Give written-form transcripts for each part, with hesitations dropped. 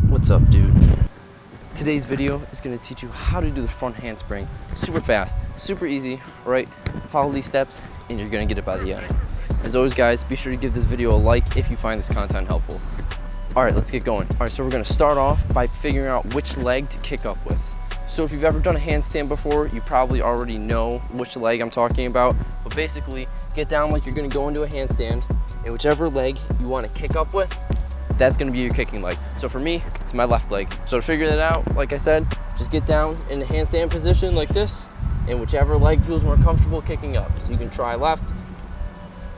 What's up, dude? Today's video is going to teach you how to do the front handspring super fast, super easy, right? Follow these steps and you're going to get it by the end. As always, guys, be sure to give this video a like if you find this content helpful. All right, let's get going. All right, so we're going to start off by figuring out which leg to kick up with. So if you've ever done a handstand before, you probably already know which leg I'm talking about. But basically, get down like you're going to go into a handstand, and whichever leg you want to kick up with, that's going to be your kicking leg. So for me, it's my left leg. So to figure that out, like I said, just get down in a handstand position like this, and whichever leg feels more comfortable kicking up. So you can try left,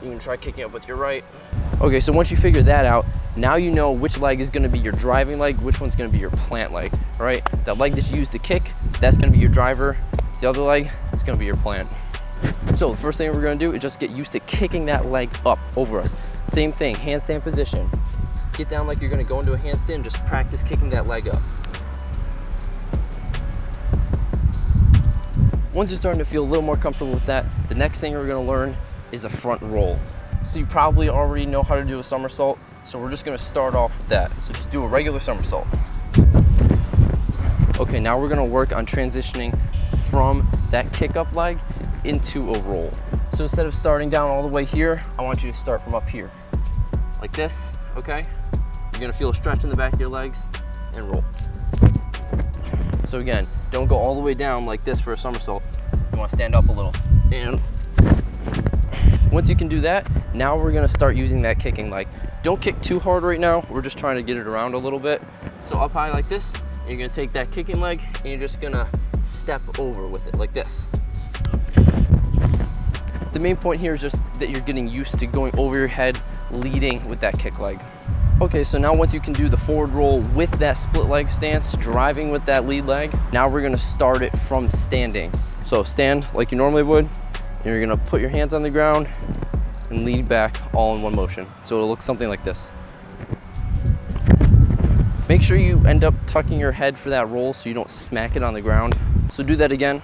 you can try kicking up with your right. Okay, so once you figure that out, now you know which leg is going to be your driving leg, which one's going to be your plant leg, all right? That leg that you use to kick, that's going to be your driver. The other leg is going to be your plant. So the first thing we're going to do is just get used to kicking that leg up over us. Same thing, handstand position. Get down like you're going to go into a handstand, just practice kicking that leg up. Once you're starting to feel a little more comfortable with that, the next thing we're going to learn is a front roll. So you probably already know how to do a somersault, so we're just going to start off with that. So just do a regular somersault. Okay, now we're going to work on transitioning from that kick up leg into a roll. So instead of starting down all the way here, I want you to start from up here, like this, okay? You're going to feel a stretch in the back of your legs and roll. So again, don't go all the way down like this for a somersault. You want to stand up a little. And once you can do that, now we're going to start using that kicking leg. Don't kick too hard right now. We're just trying to get it around a little bit. So up high like this, and you're going to take that kicking leg and you're just going to step over with it like this. The main point here is just that you're getting used to going over your head, leading with that kick leg. Okay, so now once you can do the forward roll with that split leg stance, driving with that lead leg, now we're going to start it from standing. So stand like you normally would, and you're going to put your hands on the ground and lead back all in one motion. So it'll look something like this. Make sure you end up tucking your head for that roll so you don't smack it on the ground. So do that again.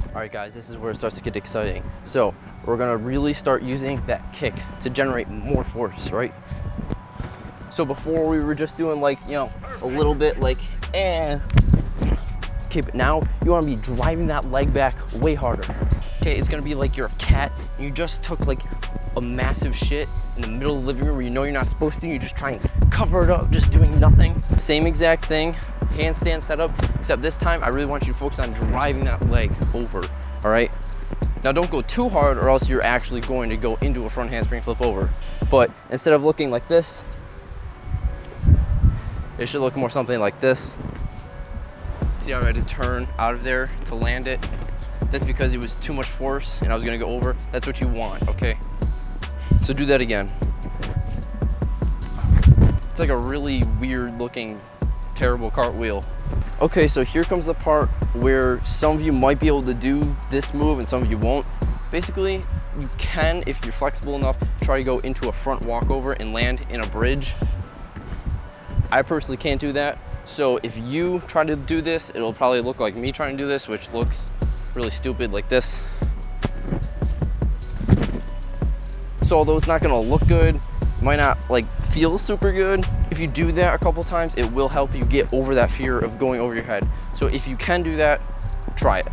All right, guys, this is where it starts to get exciting. So we're gonna really start using that kick to generate more force, right? So before we were just doing like, you know, a little bit like, Okay, but now you wanna be driving that leg back way harder. Okay, it's gonna be like you're a cat and you just took like a massive shit in the middle of the living room where you know you're not supposed to, you just try and cover it up, just doing nothing. Same exact thing, handstand setup, except this time I really want you to focus on driving that leg over, all right? Now don't go too hard or else you're actually going to go into a front handspring flip over. But instead of looking like this, it should look more something like this. See how I had to turn out of there to land it? That's because it was too much force and I was gonna go over. That's what you want, okay? So do that again. It's like a really weird looking, terrible cartwheel. Okay, so here comes the part where some of you might be able to do this move and some of you won't. Basically, you can, if you're flexible enough, try to go into a front walkover and land in a bridge. I personally can't do that. So if you try to do this, it'll probably look like me trying to do this, which looks really stupid like this. So although it's not gonna look good, it might not like feel super good, if you do that a couple times, it will help you get over that fear of going over your head. So if you can do that, try it.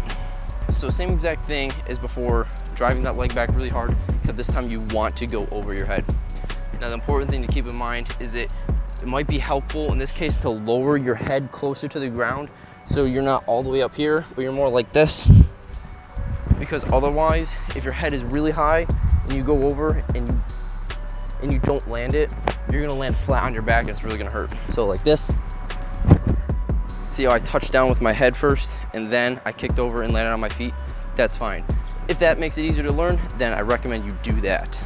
So same exact thing as before, driving that leg back really hard, except this time you want to go over your head. Now the important thing to keep in mind is that it might be helpful in this case to lower your head closer to the ground so you're not all the way up here, but you're more like this. Because otherwise, if your head is really high and you go over and you don't land it, you're gonna land flat on your back and it's really gonna hurt. So like this. See how I touched down with my head first and then I kicked over and landed on my feet? That's fine. If that makes it easier to learn, then I recommend you do that.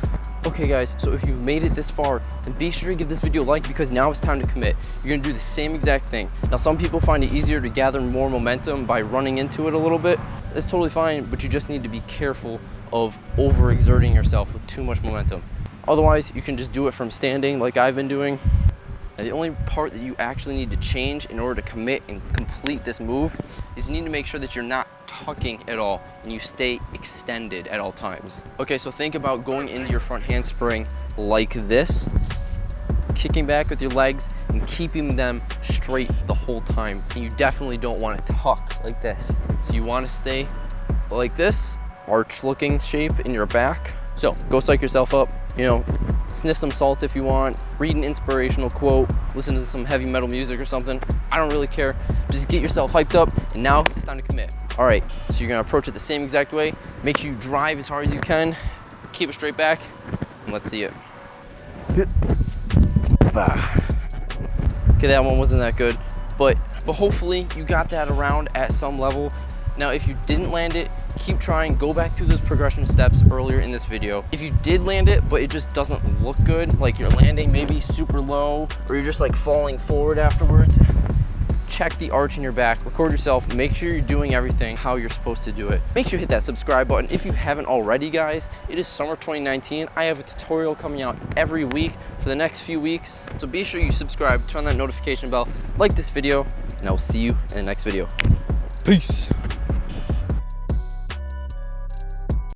Okay guys, so if you've made it this far, then be sure to give this video a like because now it's time to commit. You're gonna do the same exact thing. Now some people find it easier to gather more momentum by running into it a little bit. It's totally fine, but you just need to be careful of overexerting yourself with too much momentum. Otherwise, you can just do it from standing like I've been doing. And the only part that you actually need to change in order to commit and complete this move is you need to make sure that you're not tucking at all, and you stay extended at all times. Okay, so think about going into your front handspring like this, kicking back with your legs and keeping them straight the whole time. And you definitely don't want to tuck like this. So you want to stay like this, arch looking shape in your back. So go psych yourself up, you know, sniff some salt if you want, read an inspirational quote, listen to some heavy metal music or something. I don't really care. Just get yourself hyped up, and now it's time to commit. All right, so you're gonna approach it the same exact way. Make sure you drive as hard as you can, keep it straight back, and let's see it. Okay, that one wasn't that good, but hopefully you got that around at some level. Now, if you didn't land it, keep trying, go back through those progression steps earlier in this video. If you did land it, but it just doesn't look good, like you're landing maybe super low, or you're just like falling forward afterwards, check the arch in your back, record yourself, make sure you're doing everything how you're supposed to do it. Make sure you hit that subscribe button if you haven't already, guys. It is summer 2019. I have a tutorial coming out every week for the next few weeks. So be sure you subscribe, turn on that notification bell, like this video, and I will see you in the next video. Peace.